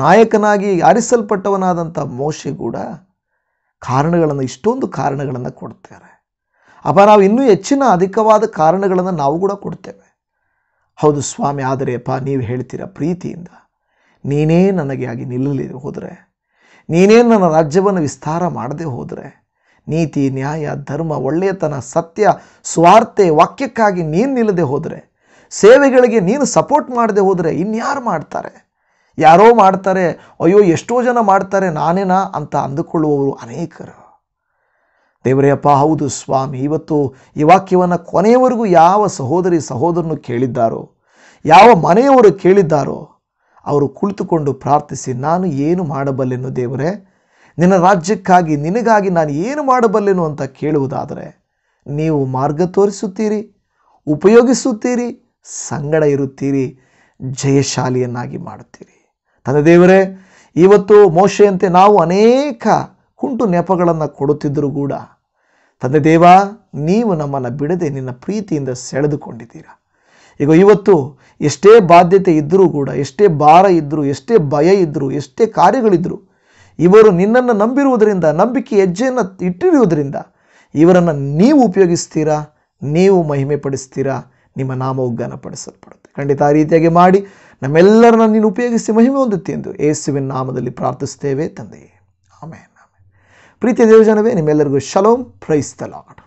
ನಾಯಕನಾಗಿ ಆರಿಸಲ್ಪಟ್ಟವನಾದಂಥ ಮೋಶೆ ಕೂಡ ಕಾರಣಗಳನ್ನು, ಇಷ್ಟೊಂದು ಕಾರಣಗಳನ್ನು ಕೊಡ್ತಾರೆ. ಅಪ್ಪ, ನಾವು ಇನ್ನೂ ಹೆಚ್ಚಿನ ಅಧಿಕವಾದ ಕಾರಣಗಳನ್ನು ನಾವು ಕೂಡ ಕೊಡ್ತೇವೆ. ಹೌದು ಸ್ವಾಮಿ, ಆದರೆ ಅಪ್ಪ ನೀವು ಹೇಳ್ತೀರ ಪ್ರೀತಿಯಿಂದ, ನೀನೇ ನನಗೆ ಆಗಿ ನಿಲ್ಲಲಿದೆ ಹೋದರೆ, ನೀನೇ ನನ್ನ ರಾಜ್ಯವನ್ನು ವಿಸ್ತಾರ ಮಾಡದೆ ಹೋದರೆ, ನೀತಿ, ನ್ಯಾಯ, ಧರ್ಮ, ಒಳ್ಳೆಯತನ, ಸತ್ಯ, ಸ್ವಾರ್ಥ ವಾಕ್ಯಕ್ಕಾಗಿ ನೀನು ನಿಲ್ಲದೆ ಹೋದರೆ, ಸೇವೆಗಳಿಗೆ ನೀನು ಸಪೋರ್ಟ್ ಮಾಡದೆ ಹೋದರೆ ಇನ್ಯಾರು ಮಾಡ್ತಾರೆ? ಯಾರೋ ಮಾಡ್ತಾರೆ, ಅಯ್ಯೋ ಎಷ್ಟೋ ಜನ ಮಾಡ್ತಾರೆ, ನಾನೇನಾ ಅಂತ ಅಂದುಕೊಳ್ಳುವವರು ಅನೇಕರು. ದೇವರೇ ಅಪ್ಪ, ಹೌದು ಸ್ವಾಮಿ, ಇವತ್ತು ಈ ವಾಕ್ಯವನ್ನು ಕೊನೆಯವರೆಗೂ ಯಾವ ಸಹೋದರಿ ಸಹೋದರನು ಕೇಳಿದ್ದಾರೋ, ಯಾವ ಮನೆಯವರು ಕೇಳಿದ್ದಾರೋ, ಅವರು ಕುಳಿತುಕೊಂಡು ಪ್ರಾರ್ಥಿಸಿ, ನಾನು ಏನು ಮಾಡಬಲ್ಲೆನು ದೇವರೇ, ನಿನ್ನ ರಾಜ್ಯಕ್ಕಾಗಿ ನಿನಗಾಗಿ ನಾನು ಏನು ಮಾಡಬಲ್ಲೆನು ಅಂತ ಕೇಳುವುದಾದರೆ ನೀವು ಮಾರ್ಗ ತೋರಿಸುತ್ತೀರಿ, ಉಪಯೋಗಿಸುತ್ತೀರಿ, ಸಂಗಡ ಇರುತ್ತೀರಿ, ಜಯಶಾಲಿಯನ್ನಾಗಿ ಮಾಡುತ್ತೀರಿ. ತಂದೆ ದೇವರೇ, ಇವತ್ತು ಮೋಶೆಯಂತೆ ನಾವು ಅನೇಕ ಕುಂಟು ನೆಪಗಳನ್ನು ಕೊಡುತ್ತಿದ್ದರೂ ಕೂಡ ತಂದೆ ದೇವ, ನೀವು ನಮ್ಮನ್ನು ಬಿಡದೆ ನಿನ್ನ ಪ್ರೀತಿಯಿಂದ ಸೆಳೆದುಕೊಂಡಿದ್ದೀರಾ. ಈಗ ಇವತ್ತು ಎಷ್ಟೇ ಬಾಧ್ಯತೆ ಇದ್ದರೂ ಕೂಡ, ಎಷ್ಟೇ ಭಾರ ಇದ್ದರೂ, ಎಷ್ಟೇ ಭಯ ಇದ್ದರೂ, ಎಷ್ಟೇ ಕಾರ್ಯಗಳಿದ್ದರೂ, ಇವರು ನಿನ್ನನ್ನು ನಂಬಿರುವುದರಿಂದ, ನಂಬಿಕೆ ಹೆಜ್ಜೆಯನ್ನು ಇಟ್ಟಿರುವುದರಿಂದ ಇವರನ್ನು ನೀವು ಉಪಯೋಗಿಸ್ತೀರಾ, ನೀವು ಮಹಿಮೆ ಪಡಿಸ್ತೀರಾ, ನಿಮ್ಮ ನಾಮವು ಘನಪಡಿಸಲ್ಪಡುತ್ತೆ. ಖಂಡಿತ ಆ ರೀತಿಯಾಗಿ ಮಾಡಿ ನಮ್ಮೆಲ್ಲರನ್ನ ನೀನು ಉಪಯೋಗಿಸಿ ಮಹಿಮೆ ಹೊಂದುತ್ತೆ ಎಂದು ಯೇಸುವಿನ ನಾಮದಲ್ಲಿ ಪ್ರಾರ್ಥಿಸ್ತೇವೆ ತಂದೆಯೇ, ಆಮೆನ್. ಪ್ರೀತಿಯ ದೇವಜನವೇ, ನಿಮ್ಮೆಲ್ಲರಿಗೂ ಶಲೋಮ್, ಪ್ರೈಸ್ ದ ಲಾರ್ಡ್.